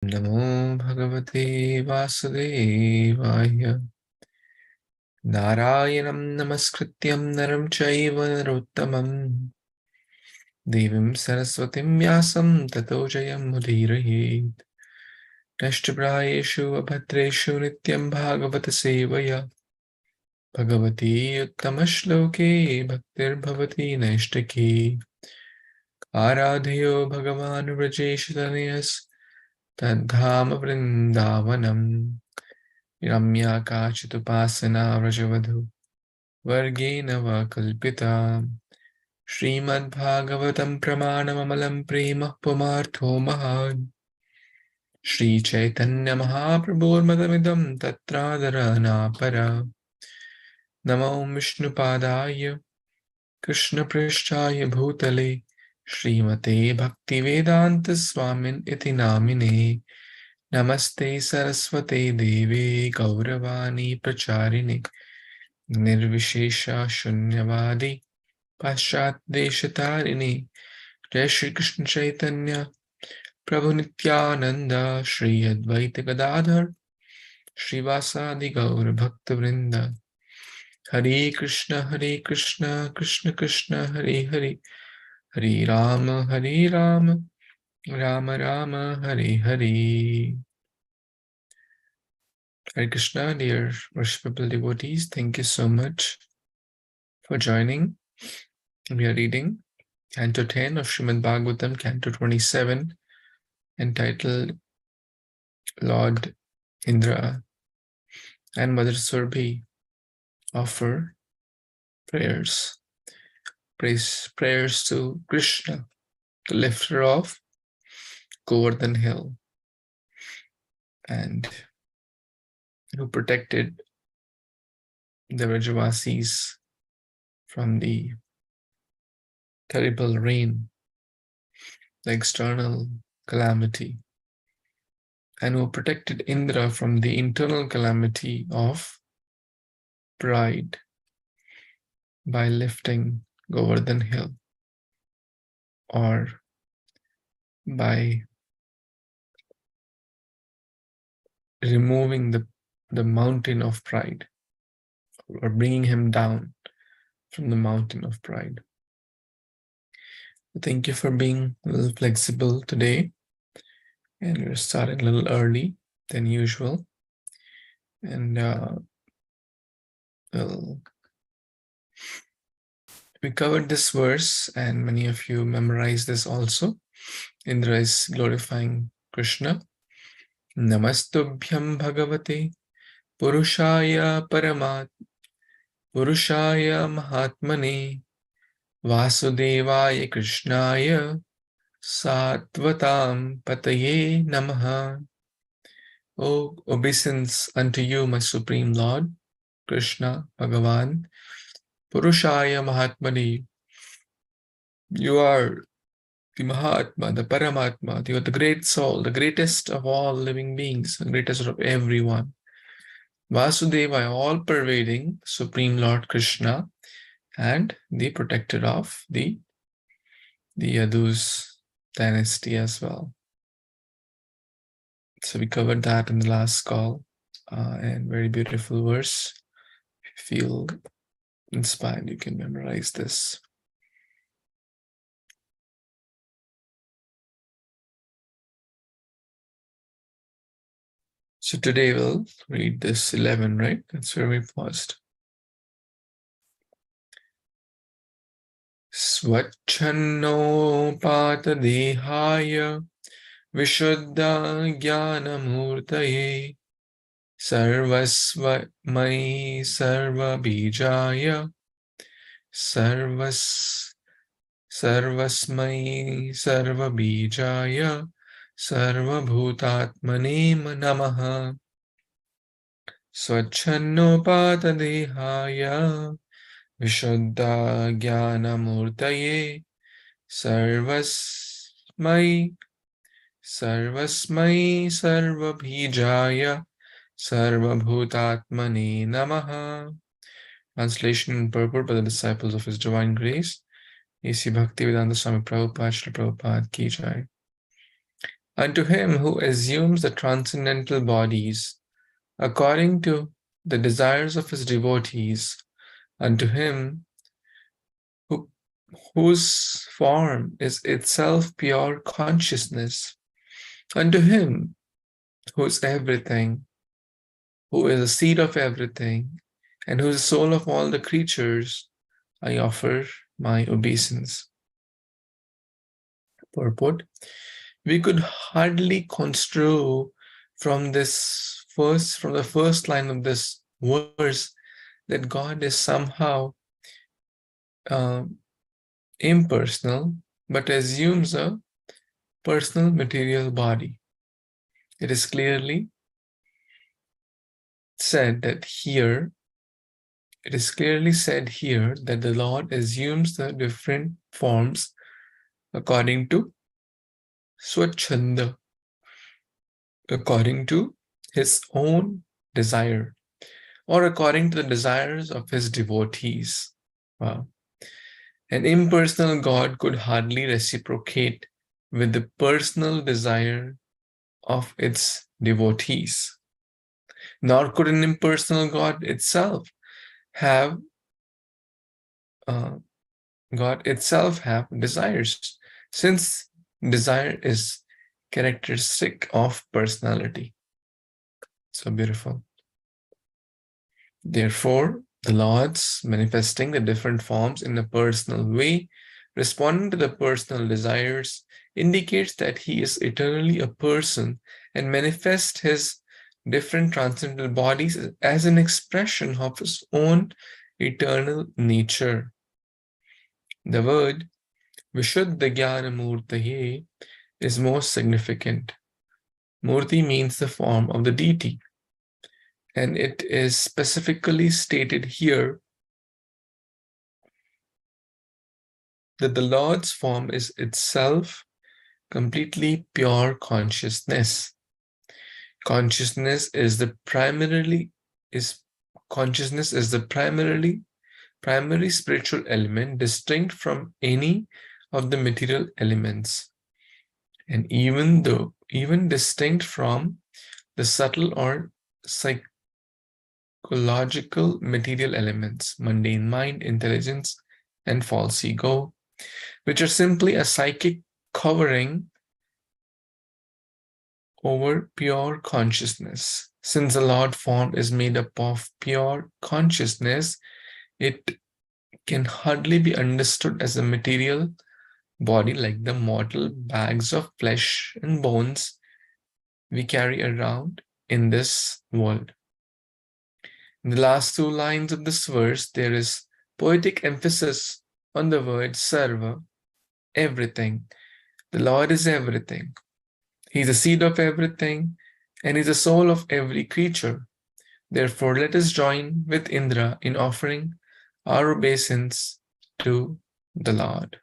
Namo Bhagavate Vasudevaya. Narayanam Namaskrityam Naram Chaiva Narottamam Devim Saraswatim Vyasam Tato Jayam Mudiraye. Nashtabrayeshu Abhadreshu Nityaṁ bhāgavata-sevayā. Bhagavati Uttamashloke Bhaktir Bhavati Naishtaki. Aradhayo Bhagavan Vrajeshataniyas Tadhama Vrindavanam. Ramya Kachitupasana Vrajavadhu Vargena Vakalpita. Śrīmad-Bhāgavatam pramanamamalam prema pumartho mahad. Śrī Caitanya Mahāprabhu madamidam tatradharana para. Namo Vishnu Padaya Kṛṣṇa Prishthaya Bhutale Śrīmate Bhaktivedanta Swamin iti namine. Namaste Saraswate Deve Gauravani Pracharine Nirvishesha Shunyavadi Paścat Deshatarine. Jai Shri Kṛṣṇa Chaitanya Prabhu Nityananda Shri Advaita Gadadhar Shrivasadi Gaur Bhakta Vrinda. Hare Krishna Krishna Krishna Hare Hare, Hare Rama Rama Rama Hare Hare. Hare Krishna, dear worshipable devotees, thank you so much for joining. We are reading Canto 10 of Śrīmad-Bhāgavatam, Canto 27, entitled Lord Indra and Mother Surbhi offer prayers. Prayers to Kṛṣṇa, the lifter of Govardhan Hill, and who protected the Vrajavasis from the terrible rain, the external calamity, and who protected Indra from the internal calamity of pride by lifting Govardhan Hill, or by removing the mountain of pride, or bringing him down from the mountain of pride. Thank you for being a little flexible today, and we're starting a little early than usual, and we covered this verse, and many of you memorized this also. Indra is glorifying Kṛṣṇa. Namastubhyam Bhagavate Purushaya Mahatmane Vasudevaya Kṛṣṇāya Sattvatam Pataye Namaha. O obeisance unto you, my Supreme Lord, Kṛṣṇa, Bhagavan, Purushaya Mahatmane. You are the Mahatma, the Paramatma, you are the great soul, the greatest of all living beings, the greatest of everyone. Vasudevaya, all-pervading Supreme Lord Kṛṣṇa, and the protector of the Yadu's dynasty as well. So we covered that in the last call, and very beautiful verse. If you feel inspired, you can memorize this. So today we'll read this 11, right? That's where we paused. Svachanno pata dehaya vishuddha jnanamurtaye sarvasvamai sarva bijaya sarvasmai sarva bijaya sarva bhutatmane namaha. Svachanno pata dehaya Vishuddha Jnanamurtaye Sarvasmai Sarvabhijaya Sarvabhutatmane Namaha. Translation and purport by the disciples of His Divine Grace, A.C. Bhaktivedanta Swami Prabhupada, Srila Prabhupada Ki Jai. Unto him who assumes the transcendental bodies according to the desires of his devotees, unto him whose form is itself pure consciousness, unto him who is everything, who is the seed of everything, and who is the soul of all the creatures, I offer my obeisance. Purport: we could hardly construe from the first line of this verse that God is somehow impersonal, but assumes a personal material body. It is clearly said that here, that the Lord assumes the different forms according to swachanda, according to his own desire, or according to the desires of his devotees. Wow. An impersonal God could hardly reciprocate with the personal desire of its devotees, nor could an impersonal God itself have desires, since desire is characteristic of personality. So beautiful. Therefore, the Lord's manifesting the different forms in a personal way, responding to the personal desires, indicates that he is eternally a person and manifests his different transcendental bodies as an expression of his own eternal nature. The word Visuddha-jnana-murtaye is most significant. Murti means the form of the deity, and it is specifically stated here that the Lord's form is itself completely pure consciousness. Consciousness is the primary spiritual element, distinct from any of the material elements, and even distinct from the subtle or psychological material elements, mundane mind, intelligence, and false ego, which are simply a psychic covering over pure consciousness. Since the Lord form is made up of pure consciousness, it can hardly be understood as a material body like the mortal bags of flesh and bones we carry around in this world. In the last two lines of this verse, there is poetic emphasis on the word sarva, everything. The Lord is everything. He is the seed of everything, and is the soul of every creature. Therefore, let us join with Indra in offering our obeisance to the Lord.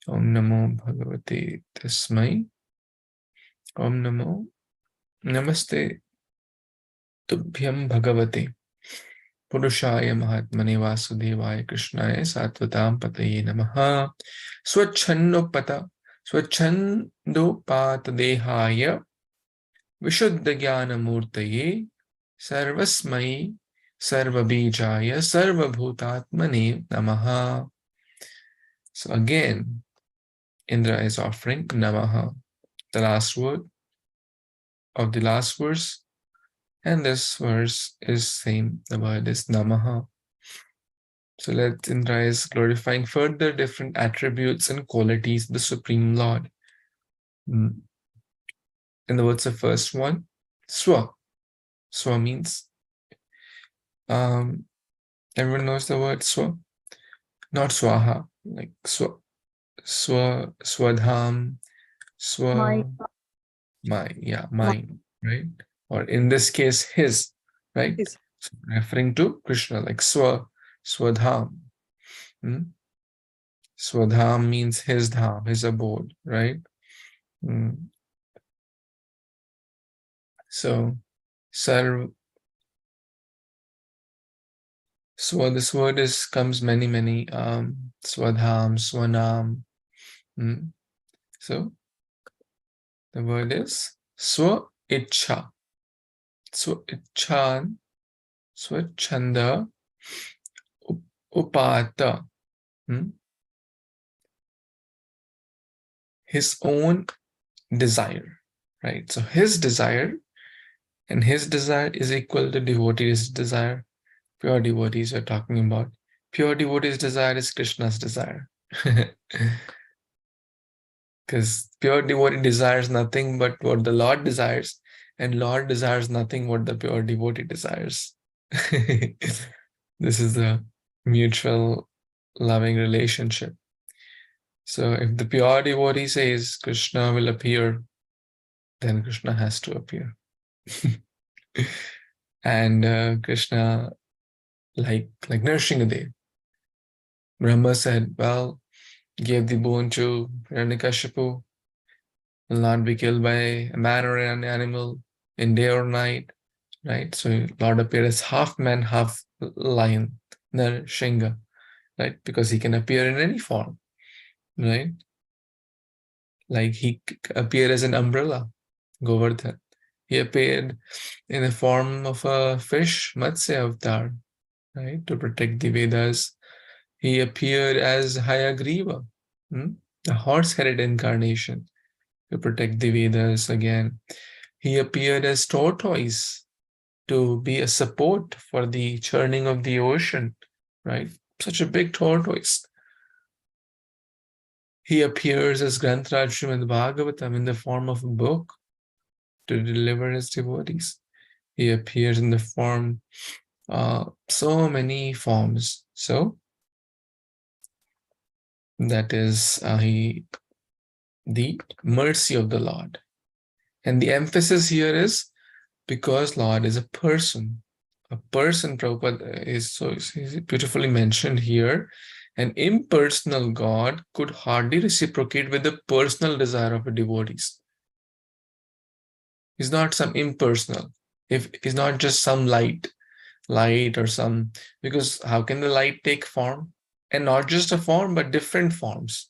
Om Namo Bhagavate Tasmai. Om Namo Namaste Tubhyam Bhagavate Purushaya Mahatmane Vasudevaya Kṛṣṇaya Sattvatam Pataye Namaha. Swachandopatadehaya Visuddha-jnana-murtaye Sarvasmai Sarvabijaya Sarvabhutatmane Namaha. So again, Indra is offering Namaha, the last word of the last verse, and this verse is same. The word is Namaha. So let Indra is glorifying further different attributes and qualities of the Supreme Lord. In the words of first one, Swa. Swa means, everyone knows the word Swa? Not Swaha, like Swa, Swadham, Swa, mine, right? Or in this case, his, right? His. So referring to Kṛṣṇa, like Swadham. Swadham means his dham, his abode, right? So, Sarv. So this word comes many, Swadham, Swanam. So, The word is swa-ichha. Swa-ichhan, swachanda, upata. His own desire, right? So his desire, and his desire is equal to devotee's desire. Pure devotees are talking about. Pure devotee's desire is Krishna's desire. Because pure devotee desires nothing but what the Lord desires, and Lord desires nothing what the pure devotee desires. This is a mutual loving relationship. So if the pure devotee says Krishna will appear, then Krishna has to appear. And Krishna, like Nrsimhadev, Brahma said, well, gave the boon to Hiranyakashipu, will not be killed by a man or an animal in day or night, right? So Lord appeared as half man, half lion, Nrsimha, right? Because he can appear in any form, right? Like he appeared as an umbrella, Govardhan. He appeared in the form of a fish, Matsya avatar, right? To protect the Vedas. He appeared as Hayagriva, a horse-headed incarnation to protect the Vedas again. He appeared as tortoise to be a support for the churning of the ocean, right? Such a big tortoise. He appears as Grantaraj Śrīmad-Bhāgavatam in the form of a book to deliver his devotees. He appears in the form, so many forms. So that is the mercy of the Lord. And the emphasis here is because Lord is a person. A person, Prabhupada is beautifully mentioned here. An impersonal God could hardly reciprocate with the personal desire of a devotee. He's not some impersonal. If he's not just some light or some, because how can the light take form? And not just a form, but different forms,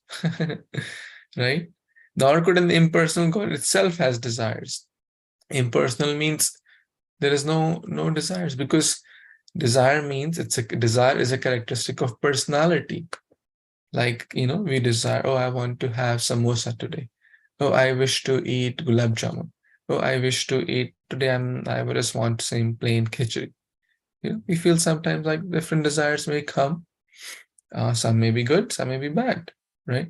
right? Nor could an impersonal God itself has desires. Impersonal means there is no desires, because desire means desire is a characteristic of personality. Like, we desire, oh, I want to have samosa today. Oh, I wish to eat gulab jamun. Oh, I wish to eat today. I just want some plain khichdi. We feel sometimes like different desires may come. Some may be good, some may be bad, right?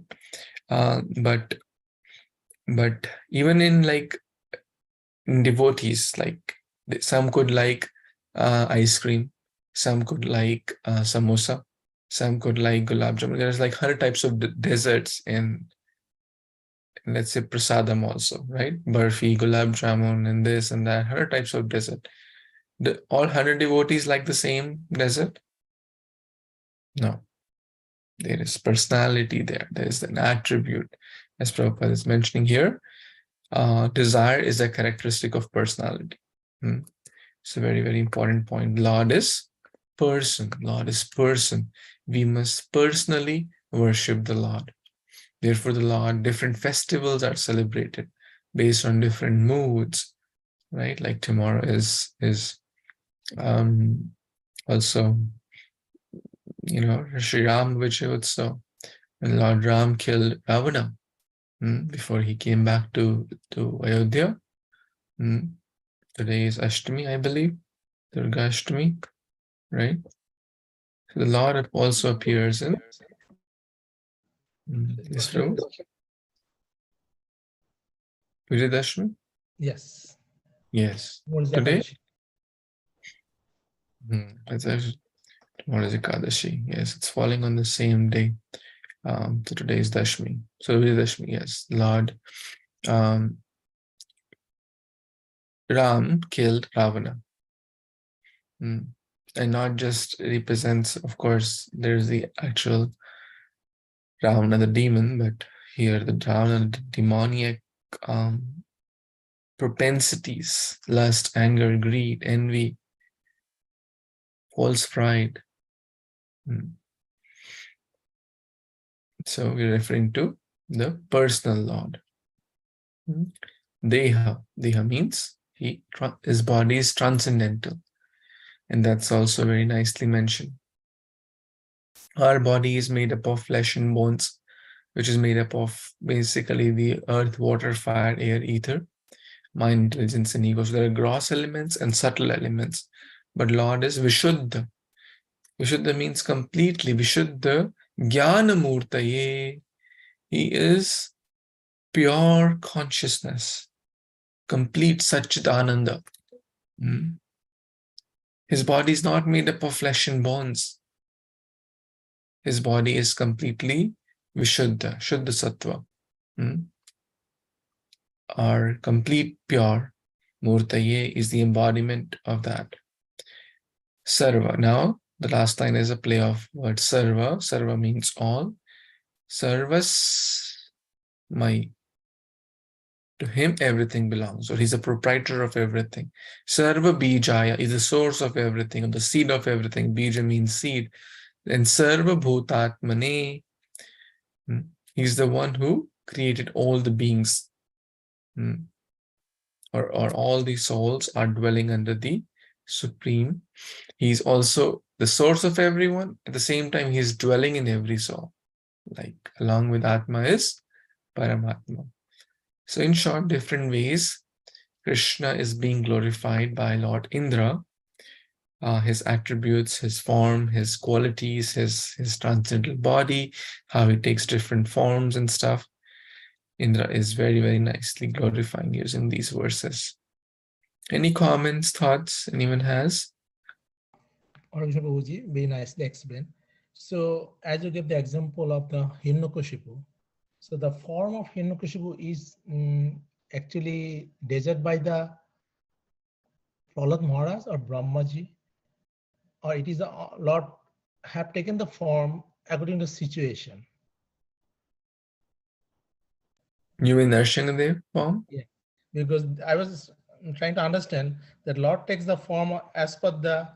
But even in devotees, like some could like ice cream, some could like samosa, some could like gulab jamun. There's like 100 types of desserts in, let's say, prasadam also, right? Barfi, gulab jamun, and this and that, 100 types of dessert. All 100 devotees like the same dessert? No. There is personality there. There is an attribute, as Prabhupada is mentioning here. Desire is a characteristic of personality. It's a very, very important point. Lord is person. Lord is person. We must personally worship the Lord. Therefore, the Lord, different festivals are celebrated based on different moods, right? Like tomorrow is also, Sri Ram Vijayotsav, when Lord Ram killed Ravana before he came back to Ayodhya. Today is Ashtami, I believe, Durga Ashtami, right? So the Lord also appears in this room. Vijayadashmi? Yes. Yes. What is Today? Ekadashi? Tomorrow is Ekadashi. Yes, it's falling on the same day. So today is Dashmi. So Vijayadashmi, yes. Lord Ram killed Ravana. And not just represents, of course, there's the actual Ravana, the demon, but here the Ravana, the demoniac propensities, lust, anger, greed, envy, false pride. So we're referring to the personal Lord. Deha. Deha means his body is transcendental. And that's also very nicely mentioned. Our body is made up of flesh and bones, which is made up of basically the earth, water, fire, air, ether, mind, intelligence, and ego. So there are gross elements and subtle elements. But Lord is Vishuddha. Vishuddha means completely. Vishuddha Jnana Murtaye. He is pure consciousness, complete Satchidananda. His body is not made up of flesh and bones. His body is completely Vishuddha, Shuddha Sattva. Our complete pure Murtaye is the embodiment of that. Sarva. Now, the last line is a play of word Sarva. Sarva means all. Sarvas Mai. To him, everything belongs, or he's a proprietor of everything. Sarva Bijaya is the source of everything, or the seed of everything. Bija means seed. And Sarva Bhutatmane, he's the one who created all the beings. Or all the souls are dwelling under the Supreme. He's also the source of everyone. At the same time, he's dwelling in every soul. Like along with Atma is Paramatma. So in short, different ways, Kṛṣṇa is being glorified by Lord Indra. His attributes, his form, his qualities, his transcendental body, how he takes different forms and stuff. Indra is very, very nicely glorifying using these verses. Any comments, thoughts anyone has? Very nicely explained. So as you give the example of the Hiranyakashipu, so the form of Hiranyakashipu is actually desired by the Prahlad Maharaj or Brahmaji, or it is the Lord have taken the form according to situation. You mean Narsinghadev form? Yeah, because I was trying to understand that Lord takes the form as per the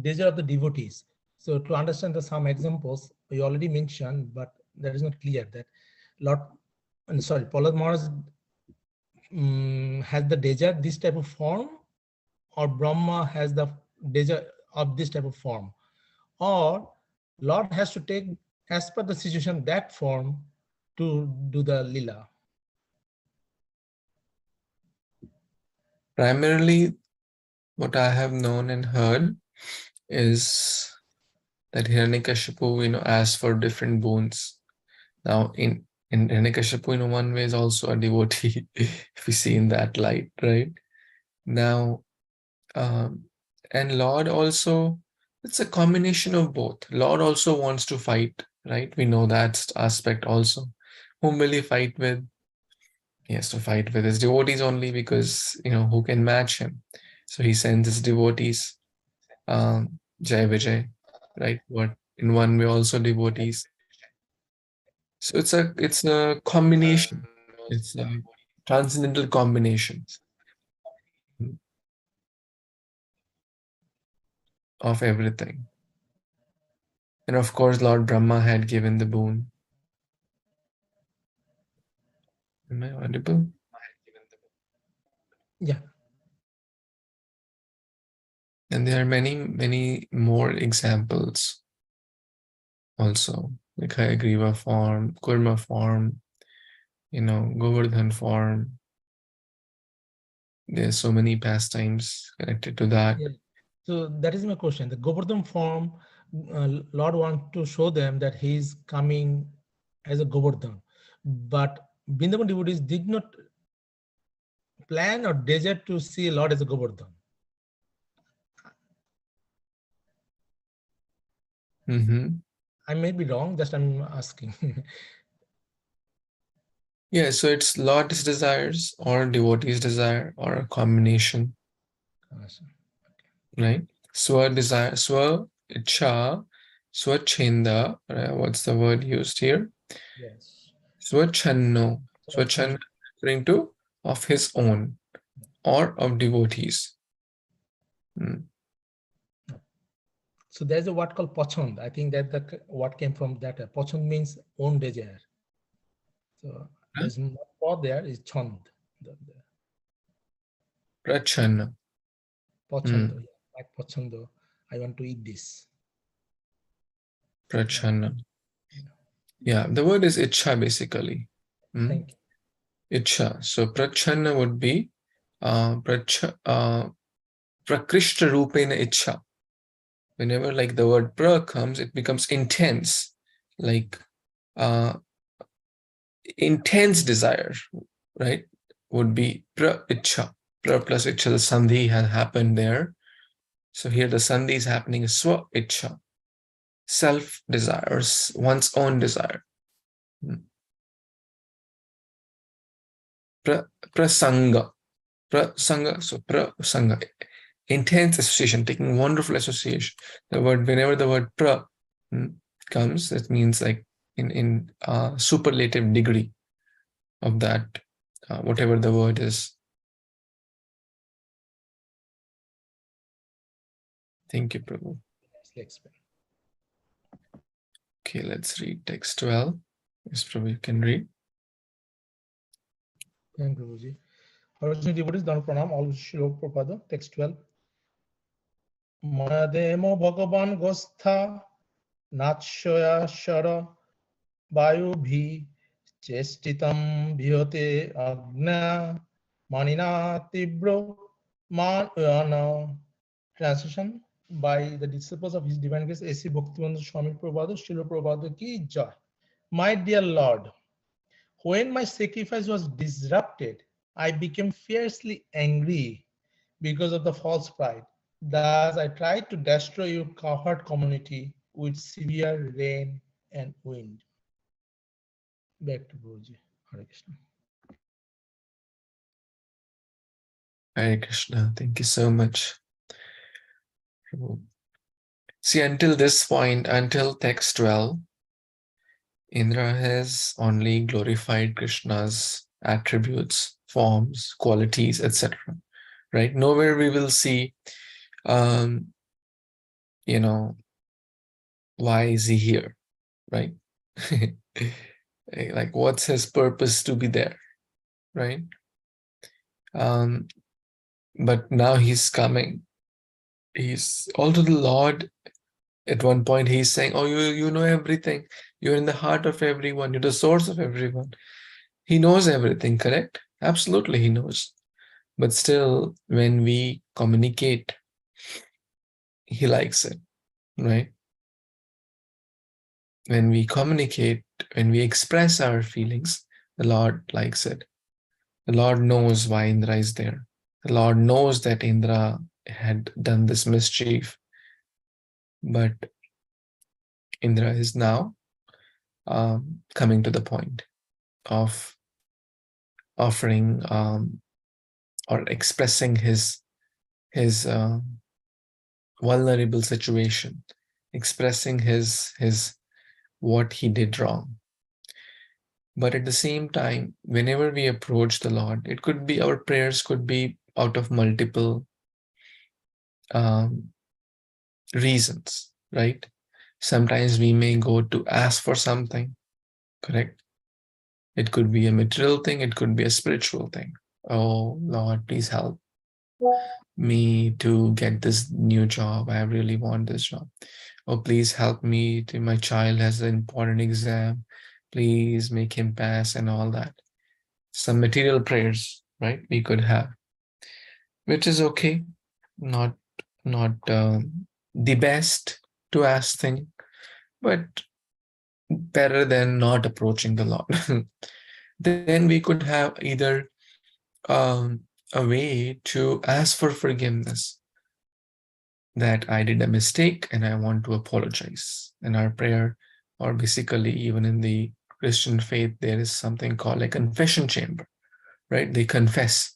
desire of the devotees. So to understand some examples, we already mentioned, but that is not clear that Prahlad Maharaj has the desire this type of form, or Brahma has the desire of this type of form, or Lord has to take as per the situation that form to do the lila. Primarily, what I have known and heard is that Hiranyakashipu, asked for different boons. Now, in Hiranyakashipu, one way is also a devotee, if we see in that light, right? Now, and Lord also, it's a combination of both. Lord also wants to fight, right? We know that aspect also. Whom will he fight with? He has to fight with his devotees only because, who can match him? So he sends his devotees, Jai Vijay, right? What in one way also devotees. So it's a combination. It's a transcendental combination of everything. And of course, Lord Brahma had given the boon. Am I audible? Yeah. And there are many, many more examples also, like Hayagriva form, Kurma form, Govardhan form. There's so many pastimes connected to that. Yeah. So that is my question. The Govardhan form, Lord wants to show them that he is coming as a Govardhan, but Vrindavan devotees did not plan or desire to see Lord as a Govardhan. I may be wrong, just I'm asking. Yeah, so it's Lord's desires or devotee's desire or a combination, right? Swa desire, swa ichha, swachenda, what's the word used here? Yes. Swachanno. Swachanno referring to of his own or of devotees. So there's a word called pachand. I think that the what came from that. Pachand means own desire. So there's not for there is chand. Prachanna. Pachando, like pachando. I want to eat this. Prachanna. Yeah, the word is ichha basically. Thank you. Ichha. So prachanna would be prakrishta rupena ichha. Whenever like the word pra comes, it becomes intense, like intense desire, right? Would be pra ichha. Pra plus ichha, the sandhi has happened there. So here the sandhi is happening is swa ichha, self desires, one's own desire. Prasanga. Prasanga, so prasanga, intense association, taking wonderful association. The word, whenever the word pra comes, that means like in superlative degree of that, whatever the word is. Thank you, Prabhu. Okay, let's read text 12. Yes, Prabhu, you can read. Thank you, Prabhuji. Original devotees, Dana Pranam, all Srila Prabhupada, text 12. Manademo Bhagavan Gostha Natshoya Shara Vayu Bhi Chestitam Bhyote Agna Manina Tibro Man. Translation by the disciples of His Divine Grace A.C. Bhaktivedanta Swami Prabhupada, Srila Prabhupada ki jai. My dear Lord, when my sacrifice was disrupted, I became fiercely angry because of the false pride. Thus, I tried to destroy your cowherd community with severe rain and wind. Back to Guruji. Hare Krishna. Hare Krishna. Thank you so much. See, until this point, until text 12, Indra has only glorified Krishna's attributes, forms, qualities, etc. Right? Nowhere we will see, you know, why is he here? Right? Like, what's his purpose to be there? Right? But now he's coming. He's also the Lord. At one point, he's saying, "Oh, you know everything. You're in the heart of everyone. You're the source of everyone." He knows everything, correct? Absolutely, he knows. But still, when we communicate, he likes it, right? When we communicate, when we express our feelings, the Lord likes it. The Lord knows why Indra is there. The Lord knows that Indra had done this mischief, but Indra is now coming to the point of offering or expressing his vulnerable situation, expressing his what he did wrong. But at the same time, whenever we approach the Lord, it could be our prayers could be out of multiple reasons, right? Sometimes we may go to ask for something, correct? It could be a material thing, it could be a spiritual thing. Oh, Lord, please help me to get this new job. I really want this job. Oh, please help me to, my child has an important exam. Please make him pass and all that. Some material prayers, right? We could have, which is okay. Not the best to ask thing, but better than not approaching the Lord. Then we could have either a way to ask for forgiveness, that I did a mistake and I want to apologize. In our prayer, or basically even in the Christian faith, there is something called a confession chamber, right? They confess,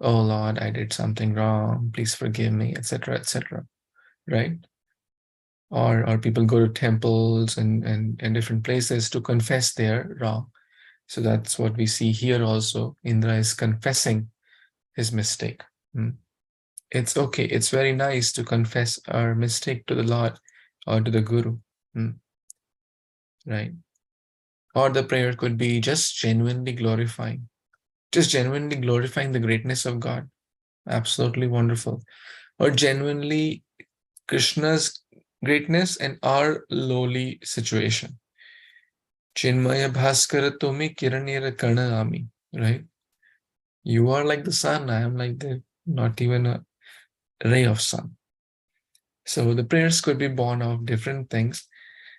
oh Lord, I did something wrong, please forgive me, etc., etc., right? Or people go to temples and different places to confess their wrong. So that's what we see here also. Indra is confessing his mistake. It's okay. It's very nice to confess our mistake to the Lord or to the Guru, right? Or the prayer could be just genuinely glorifying the greatness of God. Absolutely wonderful. Or genuinely Krishna's greatness and our lowly situation. Chinmaya Bhaskara Tomi Kiranira Karna Ami. Right? You are like the sun, I am like the not even a ray of sun. So the prayers could be born of different things.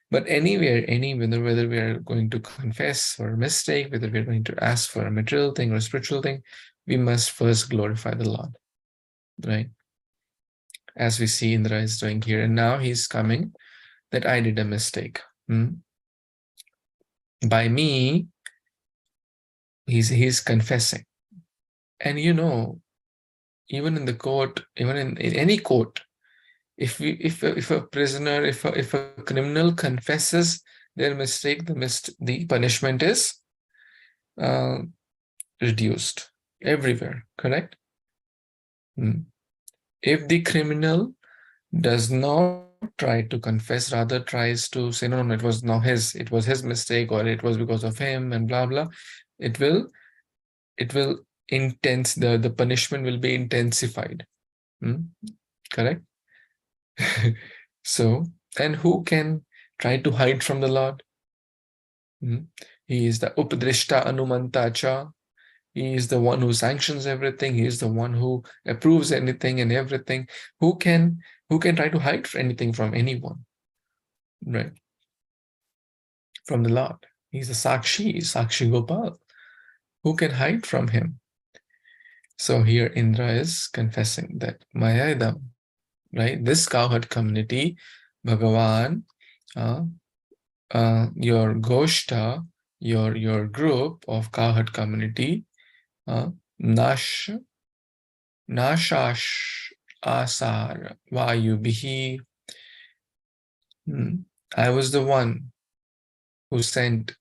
But anywhere, whether we are going to confess for a mistake, whether we are going to ask for a material thing or a spiritual thing, we must first glorify the Lord, right? As we see Indra is doing here. And now he's coming that I did a mistake. By me, he's confessing. And you know, even in the court, even in any court, if a prisoner, if a criminal confesses their mistake, the punishment is reduced everywhere, correct? If the criminal does not try to confess, rather tries to say, no, it was not his, it was his mistake, or it was because of him, and blah blah, it will intense, the punishment will be intensified. Correct? So, and who can try to hide from the Lord? He is the Upadrishta Anumantacha. He is the one who sanctions everything. He is the one who approves anything and everything. Who can try to hide anything from anyone? Right? From the Lord. He's the Sakshi Gopal. Who can hide from him? So here Indra is confessing that Mayadam, right? This cowherd community, Bhagavan, your Goshta, your group of cowherd community, Nashash Asar Vayubhihi. I was the one who sent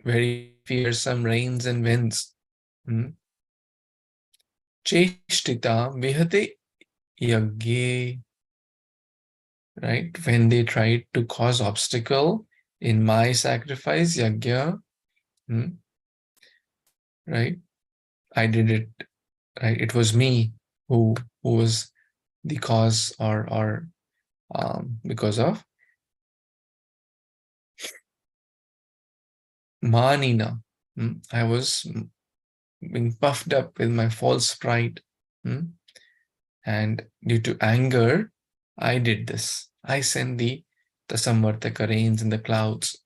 very fearsome rains and winds. Cheshtita Vihate Yagye. Right? When they tried to cause obstacle in my sacrifice, Yagya, right? I did it, right? It was me who was the cause, or because of Manina. I was being puffed up with my false pride. And due to anger, I did this. I sent the Samvartaka rains in the clouds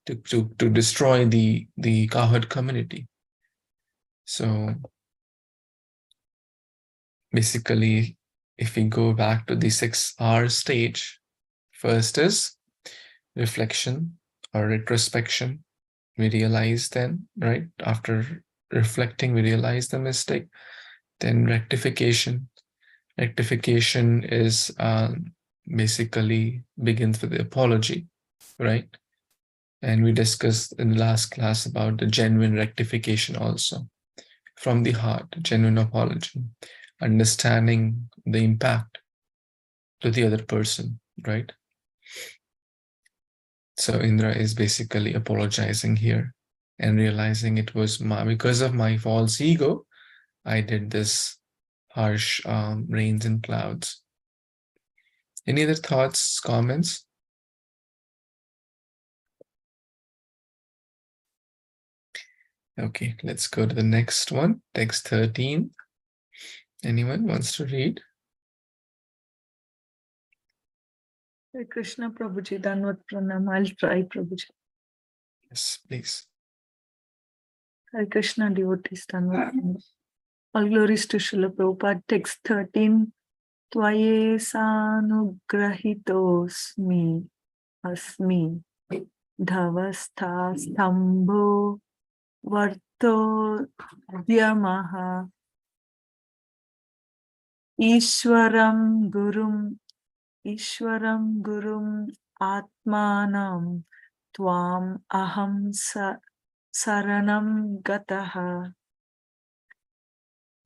to destroy the cowherd community. So basically, if we go back to the 6R stage, first is reflection or retrospection. We realize then, right? After reflecting, we realize the mistake. Then rectification. Rectification is basically begins with the apology, right? And we discussed in the last class about the genuine rectification also. From the heart, genuine apology, understanding the impact to the other person, right? So Indra is basically apologizing here and realizing it was because of my false ego, I did this harsh rains and clouds. Any other thoughts, comments? Okay, let's go to the next one, text 13. Anyone wants to read? Hare Krishna, Prabhuji, Danvat Pranam. I'll try, Prabhuji. Yes, please. Hare Krishna, devotees, Danvat Pranam. All glories to Srila Prabhupada. Text 13. Tvaye sanugrahitosmi asmi dhavastha stambho varto dyamaha Ishwaram gurum atmanam tvam aham saranam gataha.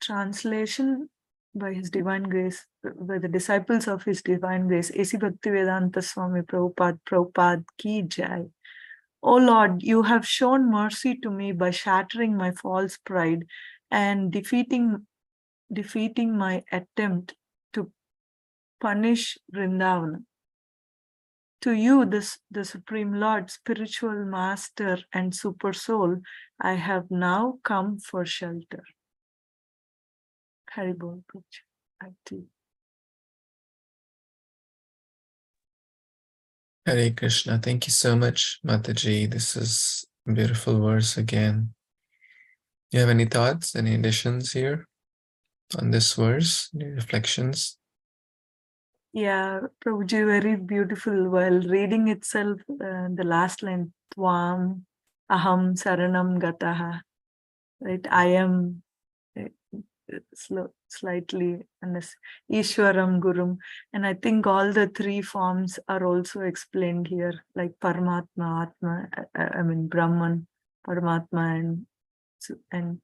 Translation by His Divine Grace, by the disciples of His Divine Grace, A.C. Bhaktivedanta Swami Prabhupada Ki Jai. O Lord, you have shown mercy to me by shattering my false pride and defeating defeating my attempt to punish Vrindavana. To you, the Supreme Lord, spiritual master and super soul, I have now come for shelter. Haribol, back to you. Hare Krishna. Thank you so much, Mataji. This is a beautiful verse again. You have any thoughts, any additions here on this verse, any reflections? Yeah, Prabhuji, very beautiful. While reading itself, the last line, Tvam aham saranam gataha, right? I am slightly Ishwaram Gurum. And I think all the three forms are also explained here, like Paramatma, Atma, I mean Brahman, Paramatma, and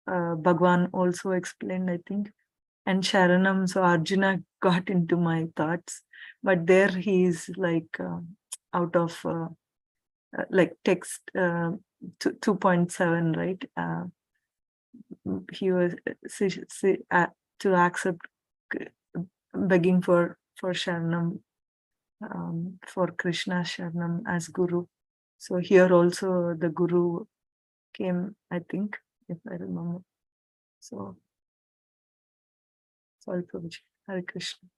Bhagwan also explained, I think. And Sharanam, so Arjuna got into my thoughts, but there he is like out of like text 2.7, right? He was to accept, begging for Sharanam, for Krishna Sharanam as Guru. So here also the Guru came, I think, if I remember. So, sorry, Prabhuji. Hare Krishna.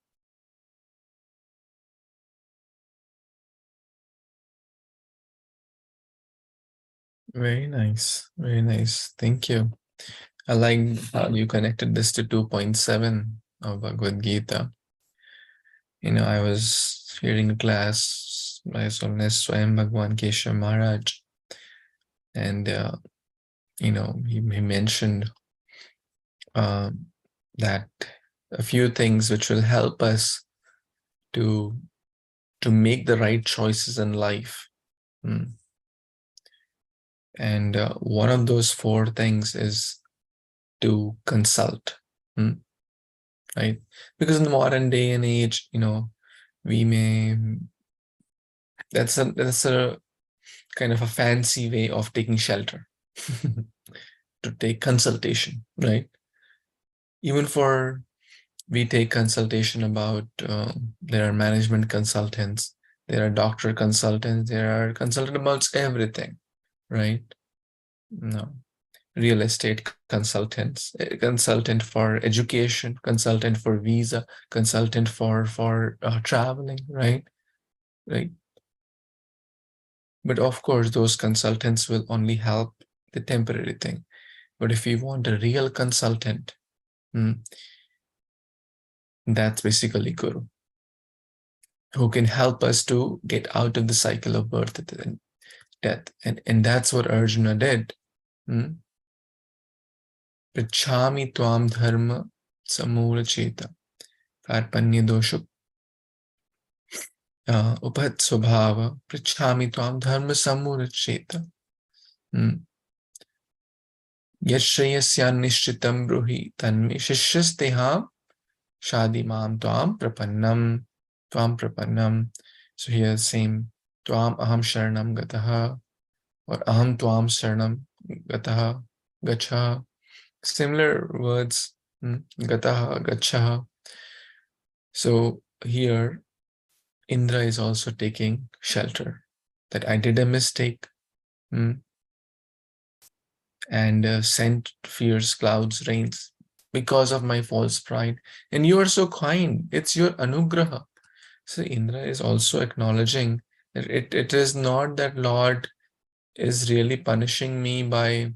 Very nice. Very nice. Thank you. I like how you connected this to 2.7 of Bhagavad Gita. You know, I was hearing a class by His Holiness Swayam Bhagwan Keshav Maharaj, and you know, he mentioned that a few things which will help us to make the right choices in life. And one of those four things is to consult, right? Because in the modern day and age, you know, we may, that's a kind of a fancy way of taking shelter, to take consultation, right? Even we take consultation about, there are management consultants, there are doctor consultants, there are consultants about everything, right? No. Real estate consultants, consultant for education, consultant for visa, consultant for traveling, right? But of course, those consultants will only help the temporary thing. But if you want a real consultant, that's basically Guru, who can help us to get out of the cycle of birth and death. And that's what Arjuna did. Prichhami tvam dharma samuracheta karpanya doshu upat svabhava prichhami tvam dharma samuracheta yashrayasya nishchitam bruhi tanme shishyasteham shadimam tvam prapannam. So here same tvam aham sharanam gataha or aham tvam sharanam gataha gacha. Similar words, gataha, gachaha. So here, Indra is also taking shelter, that I did a mistake and sent fierce clouds, rains because of my false pride. And you are so kind. It's your anugraha. So Indra is also acknowledging that it is not that Lord is really punishing me by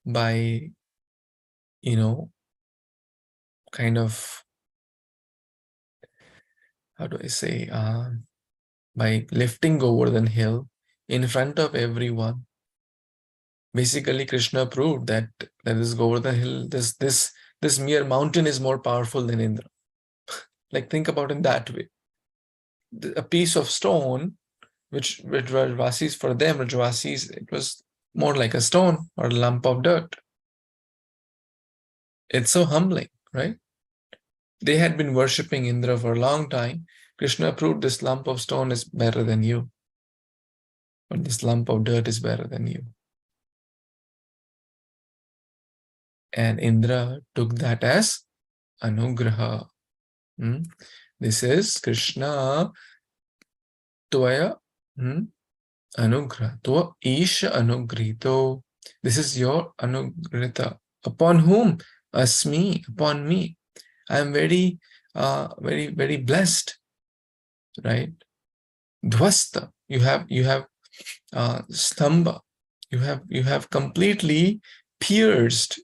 you know, kind of, how do I say, by lifting Govardhan hill in front of everyone. Basically, Krishna proved that this Govardhan hill, this mere mountain is more powerful than Indra. Like, think about it that way. A piece of stone, which Rajvasis, for them, Rajvasis, it was more like a stone or a lump of dirt. It's so humbling, right? They had been worshipping Indra for a long time. Krishna proved this lump of stone is better than you, or this lump of dirt is better than you. And Indra took that as anugraha. This is Kṛṣṇa tvaya anugraha. Tva isha anugrito. This is your anugrita. Upon whom? Asmi, upon me. I am very, very blessed, right? Dvasta. You have stamba. You have completely pierced,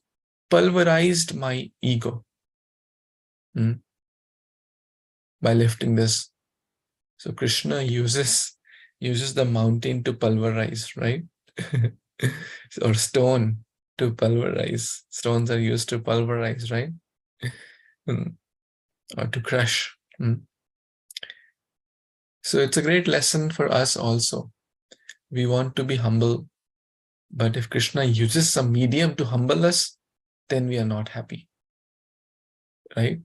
pulverized my ego by lifting this. So Kṛṣṇa uses the mountain to pulverize, right? Or stone to pulverize. Stones are used to pulverize, right? Or to crush. So it's a great lesson for us also. We want to be humble, but if Kṛṣṇa uses some medium to humble us, then we are not happy, right?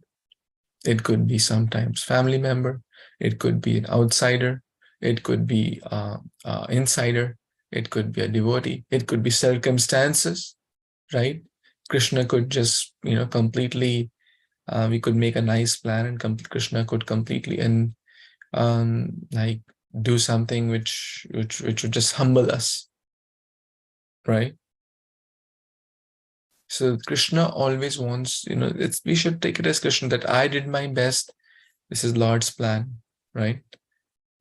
It could be sometimes family member, it could be an outsider, it could be insider, it could be a devotee, it could be circumstances, right? Kṛṣṇa could just, completely, we could make a nice plan and Kṛṣṇa could completely like do something which would just humble us, right? So Kṛṣṇa always wants, we should take it as Kṛṣṇa that I did my best. This is Lord's plan, right?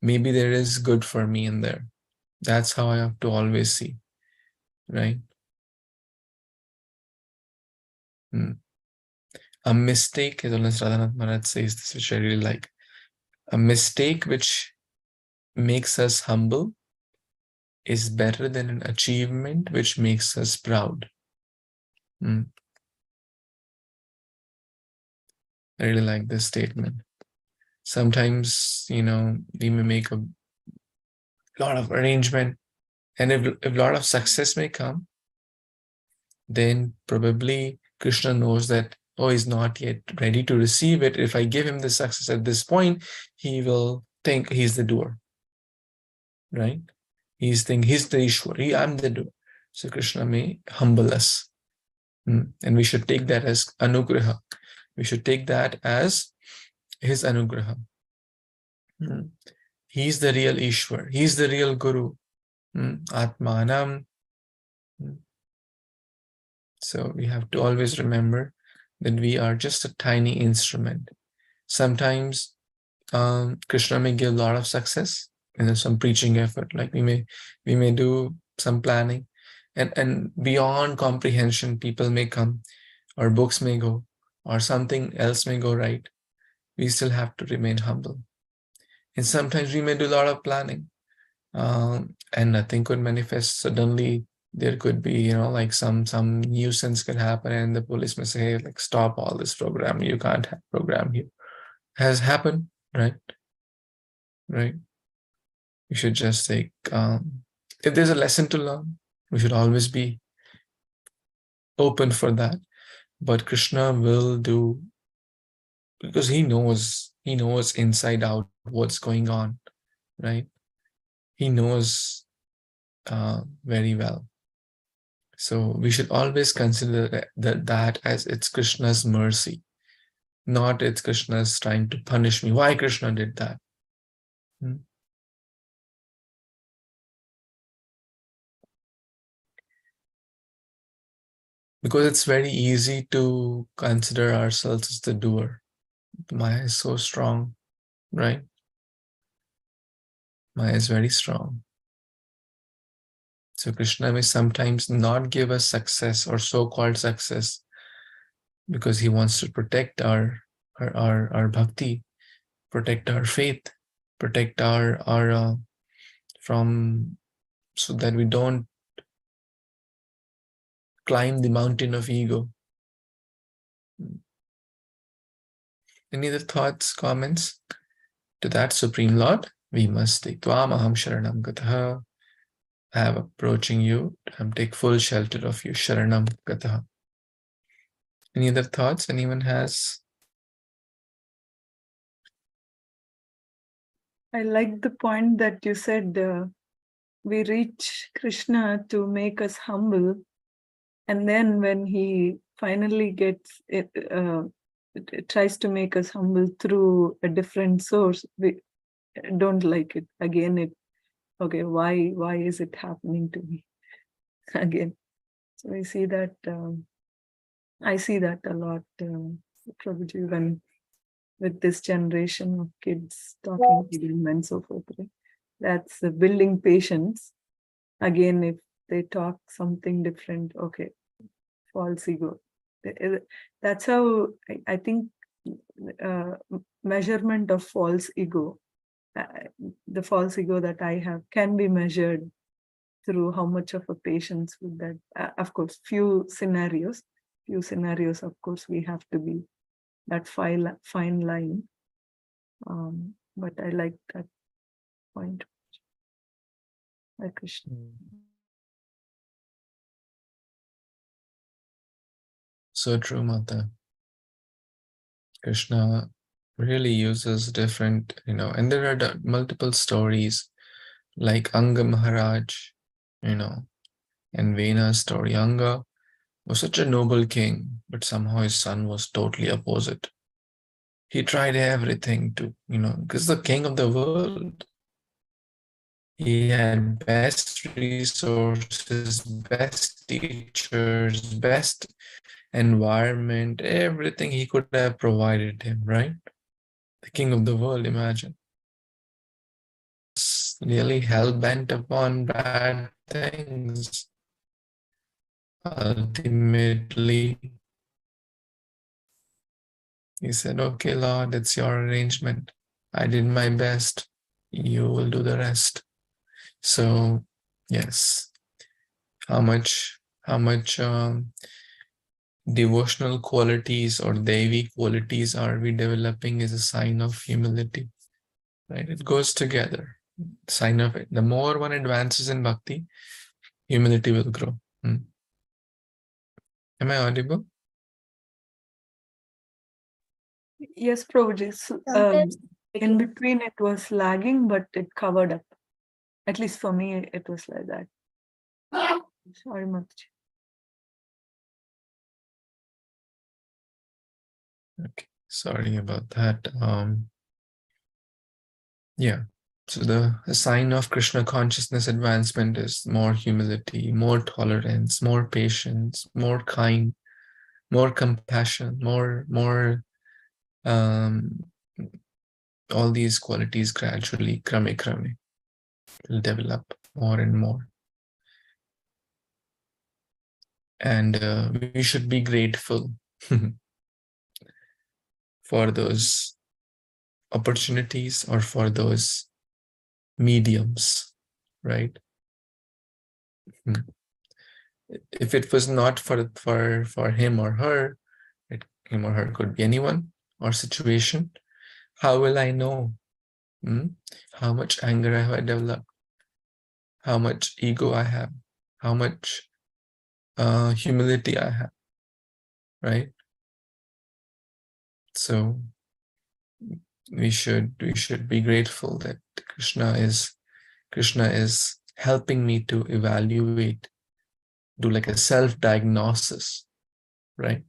Maybe there is good for me in there. That's how I have to always see, right? A mistake, as Radhanath Maharaj says this, which I really like. A mistake which makes us humble is better than an achievement which makes us proud. I really like this statement. Sometimes, we may make a lot of arrangement, and if a lot of success may come, then probably Kṛṣṇa knows that, he's not yet ready to receive it. If I give him the success at this point, he will think he's the doer, right? He's the Ishwar, I'm the doer. So Kṛṣṇa may humble us. And we should take that as anugraha. We should take that as his anugraha. He's the real Ishwar. He's the real Guru. Atmanam. So we have to always remember that we are just a tiny instrument. Sometimes Kṛṣṇa may give a lot of success in some preaching effort. Like we may do some planning, and beyond comprehension, people may come, or books may go, or something else may go right. We still have to remain humble. And sometimes we may do a lot of planning, and nothing could manifest. Suddenly there could be, like some nuisance could happen, and the police may say, hey, like, stop all this program. You can't have program here. Has happened, right? Right. We should just take, if there's a lesson to learn, we should always be open for that. But Kṛṣṇa will do, because he knows inside out what's going on, right? He knows very well. So we should always consider that as it's Kṛṣṇa's mercy, not it's Kṛṣṇa's trying to punish me. Why Kṛṣṇa did that? Because it's very easy to consider ourselves as the doer. Maya is so strong, right? Maya is very strong. So Kṛṣṇa may sometimes not give us success or so-called success because he wants to protect our bhakti, protect our faith, protect our from, so that we don't climb the mountain of ego. Any other thoughts, comments to that, Supreme Lord? We must take Tvam aham sharanam gataha. I am approaching you. Take full shelter of you. Sharanam gataha. Any other thoughts anyone has? I like the point that you said, we reach Kṛṣṇa to make us humble, And then when he finally gets it, it tries to make us humble through a different source, we don't like it. Again, okay, why is it happening to me again? So I see that a lot, Prabhuji, when with this generation of kids talking to them and so forth. Right? That's building patience. Again, if they talk something different, okay, false ego. That's how I think measurement of false ego, the false ego that I have can be measured through how much of a patience with that. Of course, few scenarios, of course, we have to be that fine line. But I like that point. Hare Krishna. So true, Mata. Krishna really uses different, and there are multiple stories like Anga Maharaj, and Vena's story. Anga was such a noble king, but somehow his son was totally opposite. He tried everything to, because the king of the world, he had best resources, best teachers, best environment, everything he could have provided him, right? The king of the world, imagine. Really hell-bent upon bad things. Ultimately, he said, okay, Lord, it's your arrangement. I did my best. You will do the rest. So, yes, how much devotional qualities or Devi qualities are we developing is a sign of humility, right? It goes together. Sign of it. The more one advances in bhakti, humility will grow. Am I audible? Yes, Prabhuji. In between, it was lagging, but it covered up. At least for me, it was like that. Sorry, Mataji. Okay, sorry about that. Yeah. So the sign of Krishna consciousness advancement is more humility, more tolerance, more patience, more kind, more compassion, more all these qualities gradually, krame, will develop more and more. And we should be grateful for those opportunities or for those mediums, right? If it was not for him or her, him or her could be anyone or situation, how will I know how much anger have I developed, how much ego I have, how much humility I have, right? So we should be grateful that Krishna is helping me to evaluate, do like a self-diagnosis, right?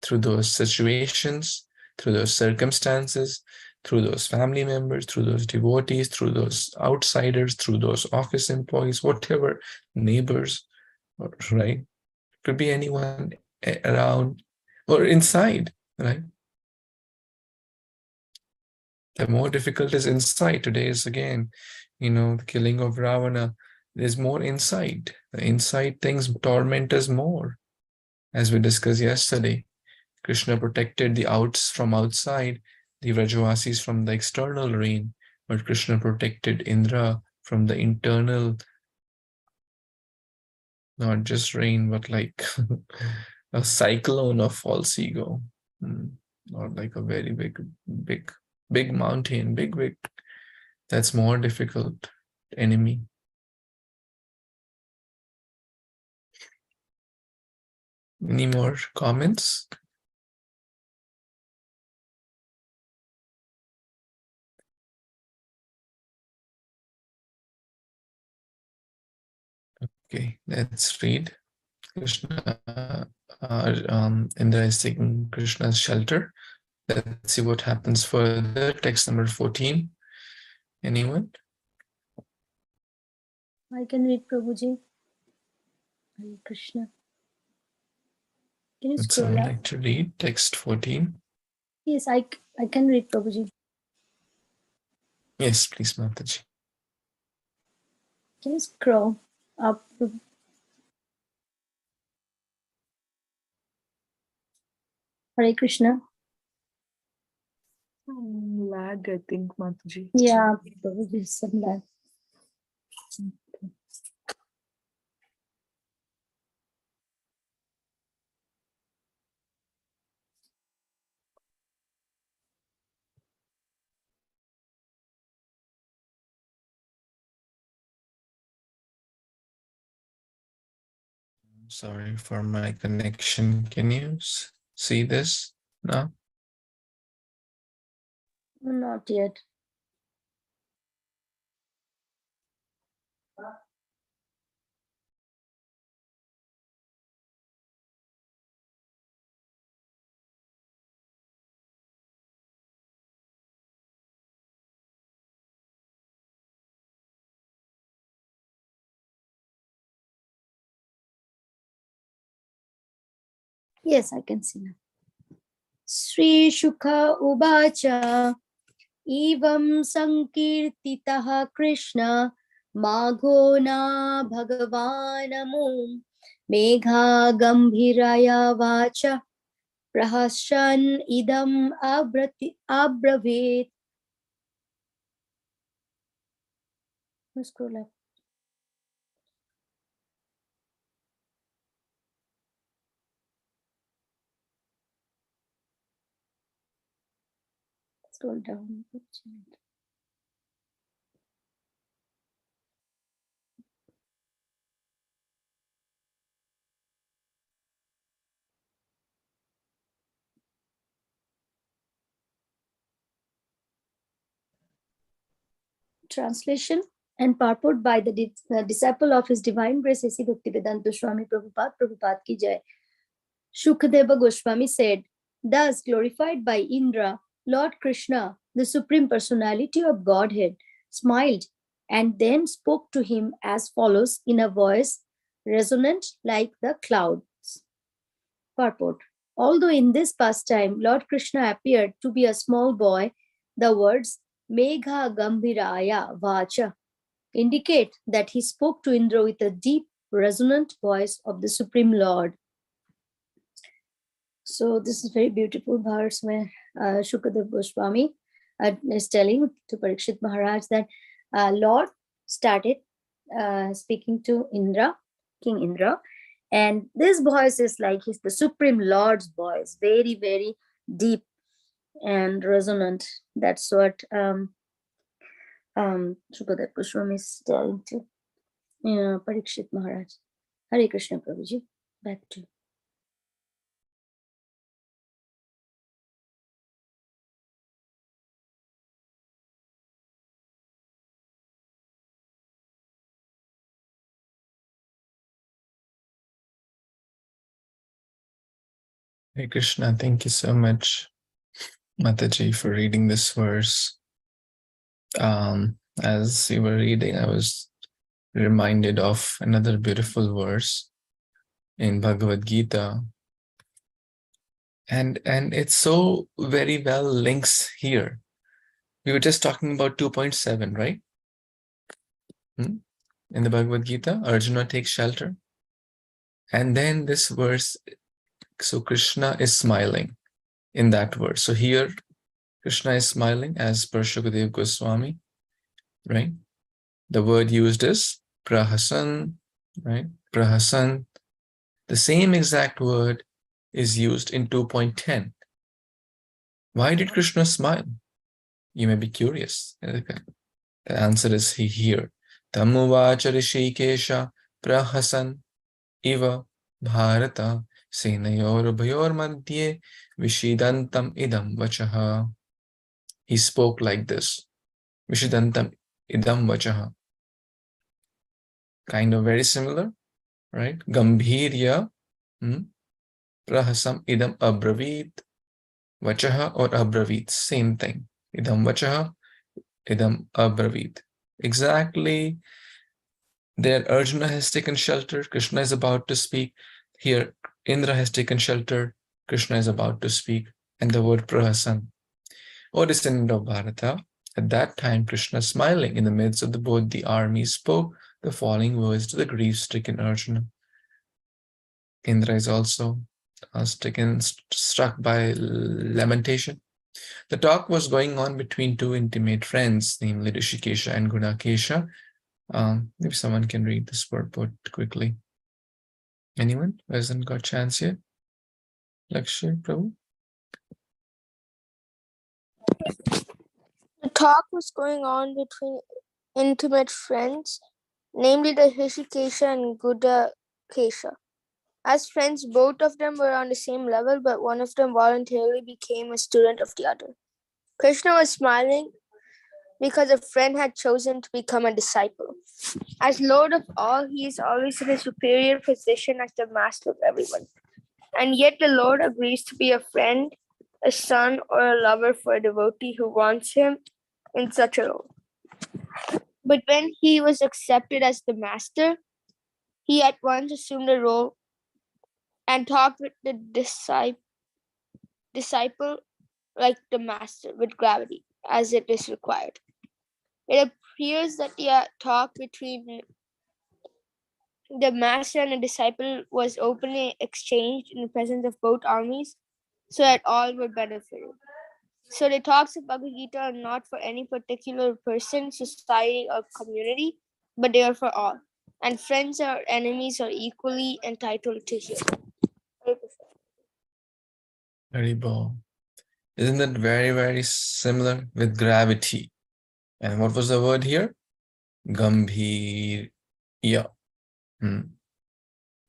Through those situations, through those circumstances, through those family members, through those devotees, through those outsiders, through those office employees, whatever, neighbors, right? Could be anyone around or inside, right? The more difficult is inside. Today is again, the killing of Ravana. There's more inside. The inside things torment us more. As we discussed yesterday, Krishna protected the outs from outside, the Vrajavasis from the external rain, but Krishna protected Indra from the internal, not just rain, but like a cyclone of false ego, or like a very big mountain, big. That's more difficult enemy. Any more comments? Okay, let's read. Krishna, Indra is taking Krishna's shelter. Let's see what happens further. Text number 14. Anyone? I can read, Prabhuji. Hare Krishna. Can you Would scroll someone up? like to read text 14? Yes, I can read, Prabhuji. Yes, please, Mataji. Can you scroll up? Hare Krishna. Lag, I think, Mataji. Yeah, Prabhuji said that. Sorry for my connection. Can you see this now? Not yet. Yes, I can see now. Sri Shukha Ubacha Evam Sankirtitaha Krishna Maghona Bhagavanamum Megha Gambhiraya Vacha Prahashan Idam Abravit. Scroll up. Scroll down. Translation and purport by the disciple of His Divine Grace A.C. Bhaktivedanta Swami Prabhupada ki jai. Shukadeva Goswami said, thus glorified by Indra, Lord Kṛṣṇa, the Supreme Personality of Godhead, smiled and then spoke to him as follows in a voice resonant like the clouds. Purport. Although in this pastime Lord Kṛṣṇa appeared to be a small boy, the words Megha Gambhiraya Vacha indicate that he spoke to Indra with a deep, resonant voice of the Supreme Lord. So this is very beautiful verse where Shukadeva Goswami is telling to Parikshit Maharaj that Lord started speaking to Indra, King Indra, and this voice is like the Supreme Lord's voice, very, very deep and resonant. That's what Shukadeva Goswami is telling to Parikshit Maharaj. Hare Krishna, Prabhuji. Back to you. Hey Krishna, thank you so much, Mataji, for reading this verse. As you were reading, I was reminded of another beautiful verse in Bhagavad Gita. And it so very well links here. We were just talking about 2.7, right? In the Bhagavad Gita, Arjuna takes shelter. And then this verse, so Krishna is smiling in that verse. So here, Krishna is smiling as per Shukadeva Goswami, right? The word used is prahasan, right? Prahasan. The same exact word is used in 2.10. Why did Krishna smile? You may be curious. The answer is here. Tamuvacha Rishikesha prahasan iva bharata senayor bhayor madhye vishidantam idam vachaha. He spoke like this. Vishidantam idam vachaha. Kind of very similar right? Gambhirya prahasam idam abravit. Vachaha or abravit, same thing. Idam vachaha, idam abravit. Exactly. There Arjuna has taken shelter, Kṛṣṇa is about to speak. Here Indra has taken shelter, Kṛṣṇa is about to speak. And the word prahasam. O descendant of Bharata, at that time Kṛṣṇa, smiling in the midst of both the armies, spoke the following words to the grief-stricken Arjuna. Indra is also struck by lamentation. The talk was going on between two intimate friends, namely Rishikesha and Gunakesha. Maybe someone can read this purport quickly. Anyone who hasn't got a chance yet? Lakshya, Prabhu? The talk was going on between intimate friends, namely the Rishikesha and Gunakesha. As friends, both of them were on the same level, but one of them voluntarily became a student of the other. Kṛṣṇa was smiling because a friend had chosen to become a disciple. As Lord of all, he is always in a superior position as the master of everyone. And yet the Lord agrees to be a friend, a son, or a lover for a devotee who wants him in such a role. But when he was accepted as the master, he at once assumed the role and talked with the disciple like the master, with gravity, as it is required. It appears that the talk between the master and the disciple was openly exchanged in the presence of both armies, so that all were benefited. So the talks of Bhagavad Gita are not for any particular person, society, or community, but they are for all. And friends or enemies are equally entitled to hear. Haribol. Isn't that very, very similar with gravity? And what was the word here? Gambhirya.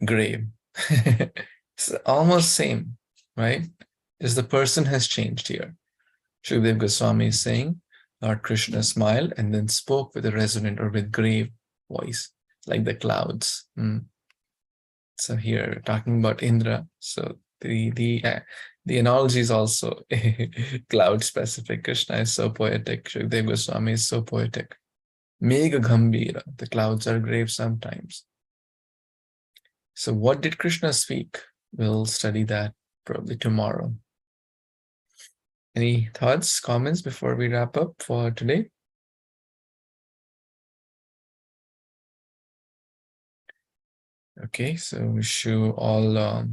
Grave. It's almost same, right? Just the person has changed here. Shukdev Goswami is saying, Lord Kṛṣṇa smiled and then spoke with a resonant or with grave voice, like the clouds. So here we're talking about Indra. So the analogy is also cloud specific. Kṛṣṇa is so poetic. Shukdev Goswami is so poetic. Megha Gambhira, the clouds are grave sometimes. So what did Kṛṣṇa speak? We'll study that probably tomorrow. Any thoughts, comments before we wrap up for today? Okay, so wish you all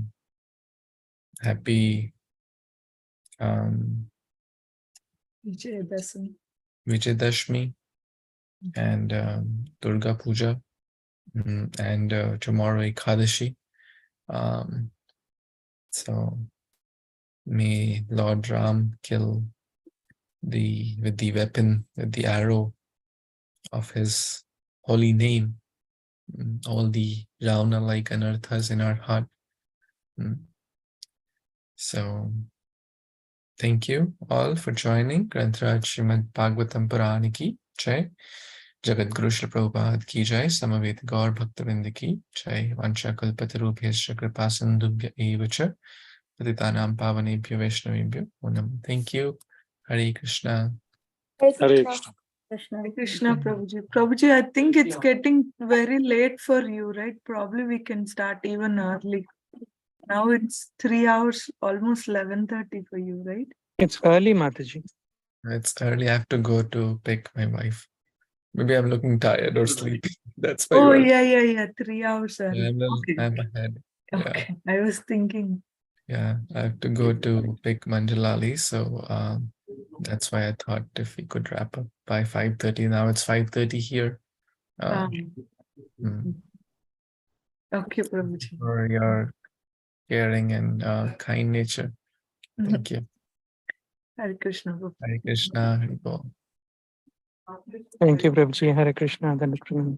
happy Vijayadashmi and Durga Puja and tomorrow Ekadashi. So may Lord Ram kill with the weapon, with the arrow of his holy name, all the Ravana-like anarthas in our heart. So thank you all for joining. Grantaraj Śrīmad-Bhāgavatam Purana ki jai. Jagat Guru Śrīla Prabhupada ki jai. Samaveta Gaur Bhaktavinda ki jai. Vancha kalpatarubhyascha kripasindubhya evacha. Patitanam pavanebhyo vaishnavebhyo Namo. Thank you. Hare Krishna. Hare Hare Krishna. Krishna. Hare Krishna, Prabhuji. Prabhuji, I think it's getting very late for you, right? Probably we can start even early. Now it's 3 hours, almost 11:30 for you, right? It's early, Mataji. It's early. I have to go to pick my wife. Maybe I'm looking tired or sleepy. That's why. Oh, you are- yeah. 3 hours early. Yeah, Okay. I'm ahead. Yeah. Okay. I was thinking. Yeah, I have to go to pick Manjalali, so that's why I thought if we could wrap up by 5:30. Now it's 5:30 here. Okay, Prabhuji. For your caring and kind nature. Thank you. Hare Krishna. Hare Krishna. Hare Bol. Thank you, Prabhuji. Hare Krishna. Hare Krishna.